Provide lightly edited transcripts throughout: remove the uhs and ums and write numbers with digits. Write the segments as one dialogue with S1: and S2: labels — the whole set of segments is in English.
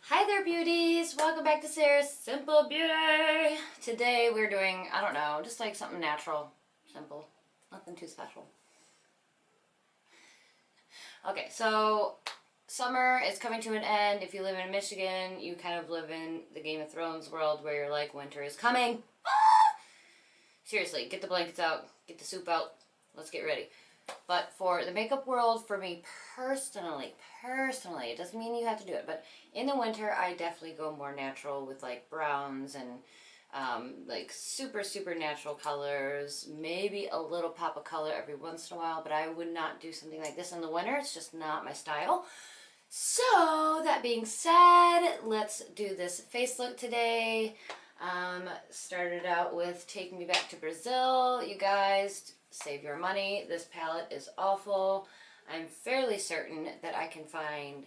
S1: Hi there, beauties! Welcome back to Sarah's Simple Beauty! Today we're doing, I don't know, just like something natural, simple, nothing too special. Okay, so summer is coming to an end. If you live in Michigan, you kind of live in the Game of Thrones world where you're like, winter is coming. Ah! Seriously, get the blankets out, get the soup out, let's get ready. But for the makeup world, for me personally, it doesn't mean you have to do it, but in the winter, I definitely go more natural with like browns and like super natural colors, maybe a little pop of color every once in a while, but I would not do something like this in the winter. It's just not my style. So that being said, let's do this face look today. Started out with Take Me Back to Brazil. You guys, save your money. This palette is awful. I'm fairly certain that I can find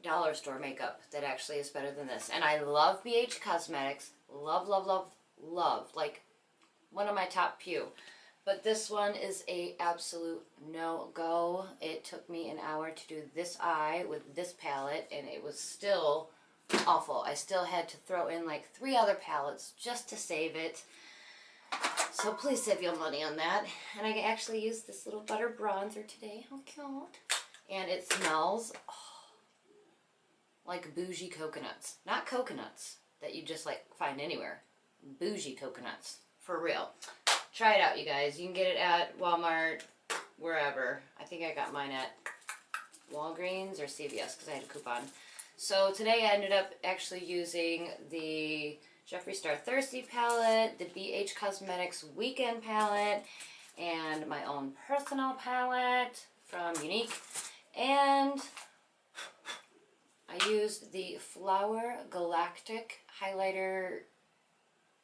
S1: dollar store makeup that actually is better than this. And I love BH Cosmetics. Love. Like one of my top few. But this one is a absolute no-go. It took me an hour to do this eye with this palette and it was still awful. I still had to throw in like 3 other palettes just to save it. So please save your money on that. And I actually used this little butter bronzer today. How cute. And it smells like bougie coconuts. Not coconuts that you just like find anywhere. Bougie coconuts. For real. Try it out, you guys. You can get it at Walmart, wherever. I think I got mine at Walgreens or CVS because I had a coupon. So today I ended up actually using the Jeffree Star Thirsty palette, the BH Cosmetics Weekend palette, and my own personal palette from Unique. And I used the Flower Galactic Highlighter,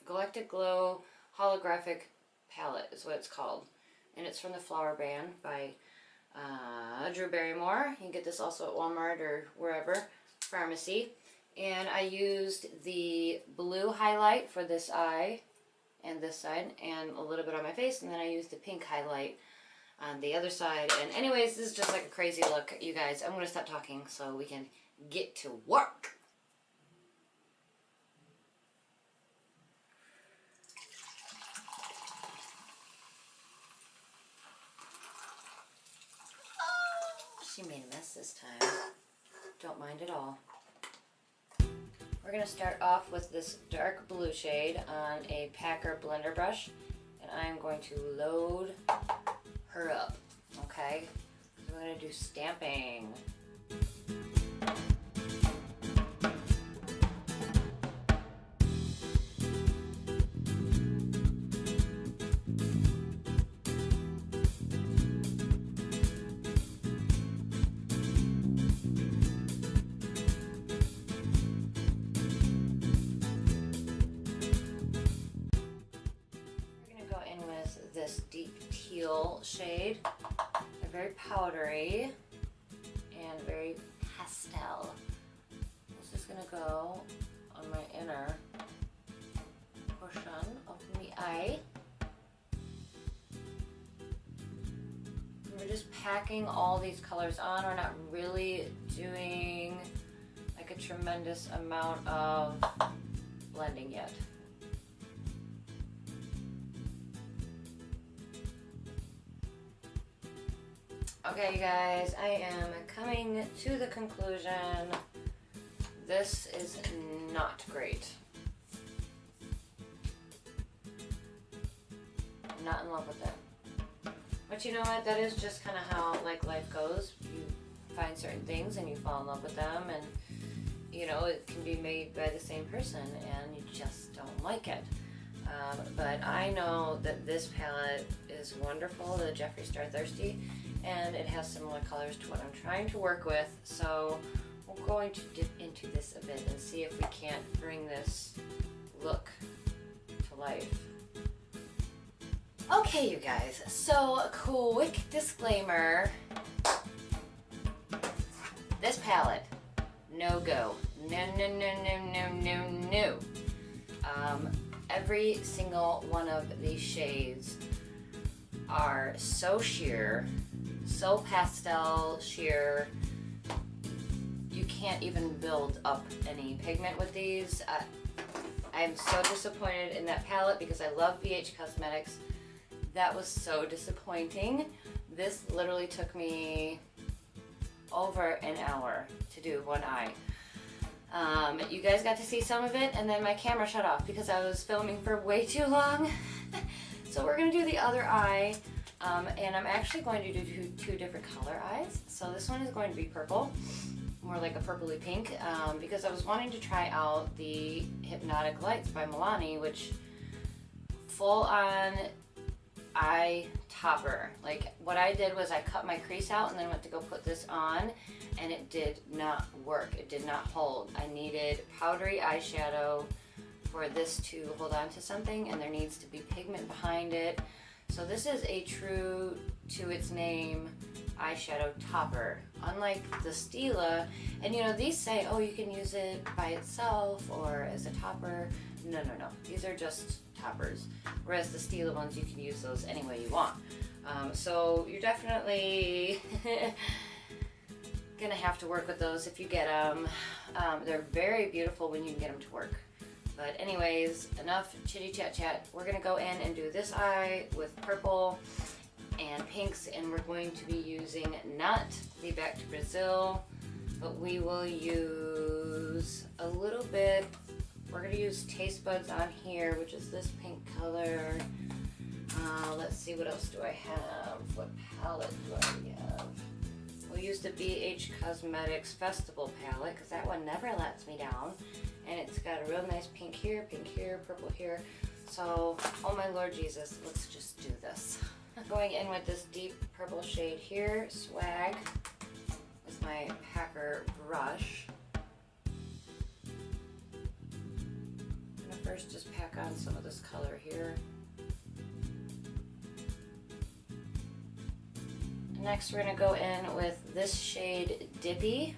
S1: Galactic Glow Holographic palette is what it's called. And it's from the Flower brand by Drew Barrymore. You can get this also at Walmart or wherever, pharmacy. And I used the blue highlight for this eye and this side and a little bit on my face, and then I used the pink highlight on the other side. And anyways, this is just like a crazy look, you guys. I'm going to stop talking so we can get to work. Oh, she made a mess this time. Don't mind at all. We're going to start off with this dark blue shade on a Packer blender brush, and I'm going to load her up, okay? I'm going to do stamping. This deep teal shade. They're very powdery and very pastel. This is going to go on my inner portion of the eye. We're just packing all these colors on. We're not really doing like a tremendous amount of blending yet. Okay, you guys, I am coming to the conclusion this is not great. I'm not in love with it. But you know what? That is just kind of how like life goes. You find certain things and you fall in love with them, and you know, it can be made by the same person and you just don't like it. But I know that this palette is wonderful, the Jeffree Star Thirsty, and it has similar colors to what I'm trying to work with. So we're going to dip into this a bit and see if we can't bring this look to life. Okay, you guys, so quick disclaimer. This palette, no go. No. Every single one of these shades are so sheer, so pastel sheer. You can't even build up any pigment with these. I'm so disappointed in that palette because I love BH Cosmetics. That was so disappointing. This literally took me over an hour to do one eye. You guys got to see some of it, and then my camera shut off because I was filming for way too long. So we're gonna do the other eye, and I'm actually going to do two different color eyes. So this one is going to be purple, more like a purpley pink, because I was wanting to try out the Hypnotic Lights by Milani, which full on eye topper. Like what I did was I cut my crease out and then went to go put this on, and it did not work. It did not hold. I needed powdery eyeshadow for this to hold on to something, and there needs to be pigment behind it. So this is a true to its name eyeshadow topper, unlike the Stila. And you know, these say, oh, you can use it by itself or as a topper. No, no, no. These are just toppers. Whereas the Stila ones, you can use those any way you want. So you're definitely gonna have to work with those if you get them. They're very beautiful when you can get them to work. But anyways, enough chitty chat chat. We're gonna go in and do this eye with purple and pinks, and we're going to be using not the Back to Brazil, but we will use a little bit. We're gonna use Taste Buds on here, which is this pink color. Let's see, what else do I have? What palette do I have? We'll use the BH Cosmetics Festival palette, because that one never lets me down. And it's got a real nice pink here, purple here. So, oh my Lord Jesus, let's just do this. Going in with this deep purple shade here, Swag, with my Packer brush. I'm gonna first just pack on some of this color here. Next, we're gonna go in with this shade Dippy,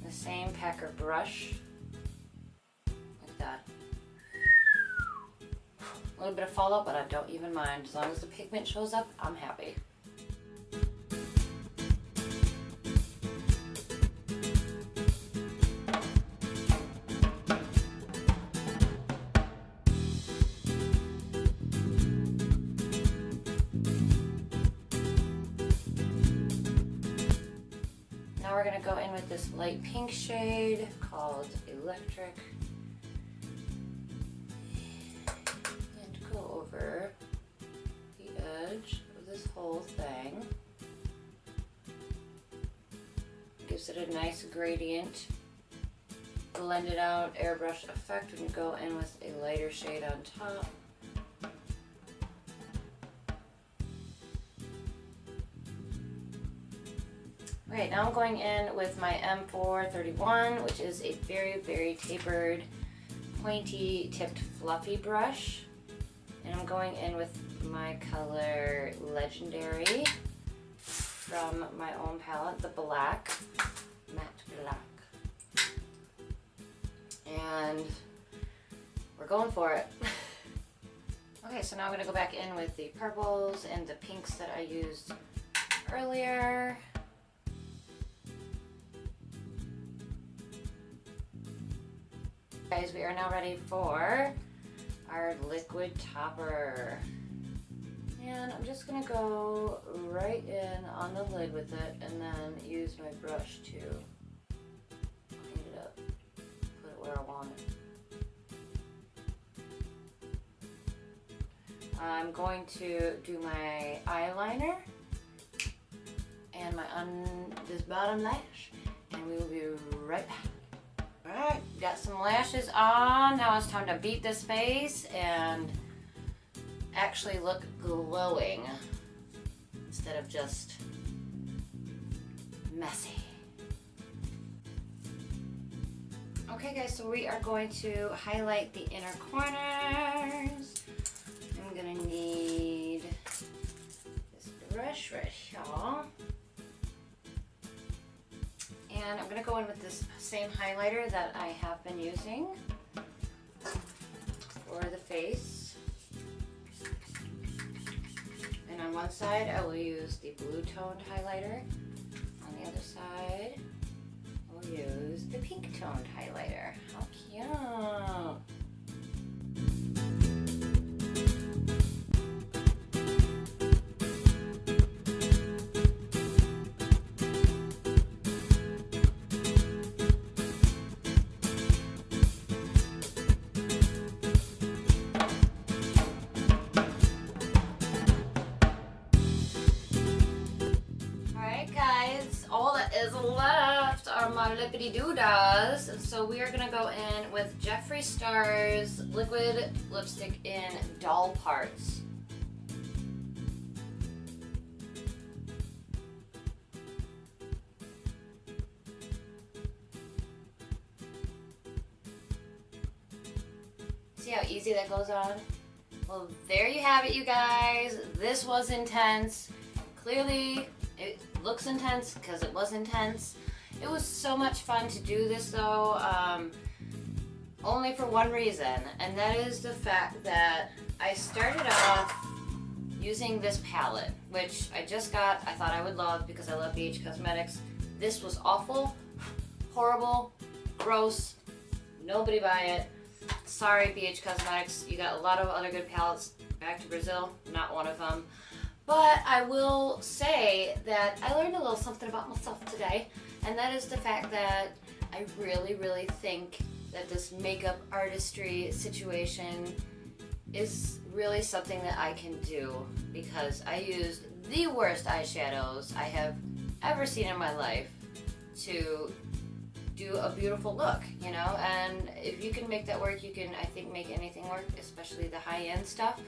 S1: the same Packer brush, like that. A little bit of fallout, but I don't even mind. As long as the pigment shows up, I'm happy. Now we're gonna go in with this light pink shade called Electric. Over the edge of this whole thing. Gives it a nice gradient, blended out airbrush effect. We can go in with a lighter shade on top. Okay, now I'm going in with my M431, which is a very, very tapered, pointy tipped fluffy brush. And I'm going in with my color Legendary from my own palette, the black, matte black. And we're going for it. Okay, so now I'm gonna go back in with the purples and the pinks that I used earlier. Guys, we are now ready for our liquid topper, and I'm just gonna go right in on the lid with it and then use my brush to clean it up, put it where I want it. I'm going to do my eyeliner and this bottom lash, and we will be right back. Alright, got some lashes on. Now it's time to beat this face and actually look glowing instead of just messy. Okay guys, so we are going to highlight the inner corners. I'm gonna need this brush right here. And I'm going to go in with this same highlighter that I have been using for the face. And on one side I will use the blue toned highlighter. On the other side I will two-toned highlighter. How cute. Guys, all that is left are my lippity doodas. So we are gonna go in with Jeffree Star's liquid lipstick in Doll Parts. See how easy that goes on? Well, there you have it, you guys. This was intense. Clearly, it looks intense because it was intense. It was so much fun to do this though, only for one reason, and that is the fact that I started off using this palette, which I just got. I thought I would love because I love BH Cosmetics. This was awful, horrible, gross, nobody buy it. Sorry BH Cosmetics, you got a lot of other good palettes. Back to Brazil, not one of them. But I will say that I learned a little something about myself today, and that is the fact that I really, really think that this makeup artistry situation is really something that I can do, because I used the worst eyeshadows I have ever seen in my life to do a beautiful look, you know, and if you can make that work, you can, I think, make anything work, especially the high-end stuff.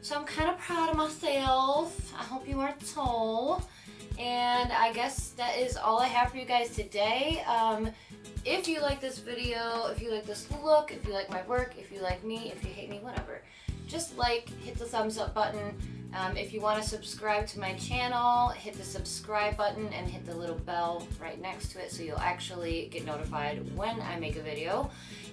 S1: So I'm kind of proud of myself. I hope you are too. And I guess that is all I have for you guys today. If you like this video, if you like this look, if you like my work, if you like me, if you hate me, whatever, just like, hit the thumbs up button. If you want to subscribe to my channel, hit the subscribe button and hit the little bell right next to it so you'll actually get notified when I make a video.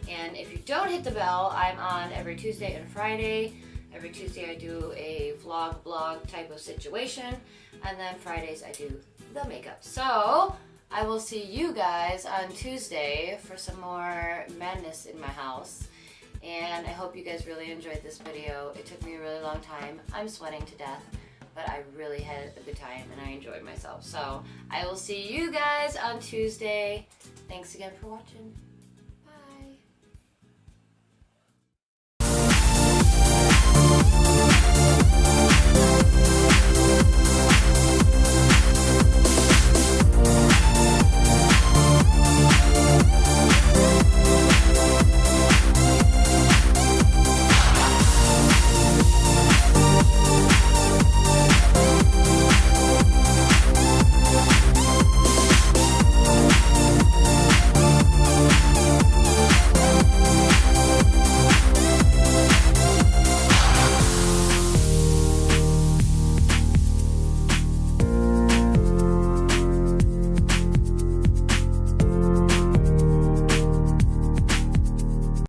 S1: And if you don't hit the bell, I'm on every Tuesday and Friday. Every Tuesday I do a vlog, blog type of situation, and then Fridays I do the makeup. So I will see you guys on Tuesday for some more madness in my house. And I hope you guys really enjoyed this video. It took me a really long time. I'm sweating to death, but I really had a good time and I enjoyed myself. So I will see you guys on Tuesday. Thanks again for watching.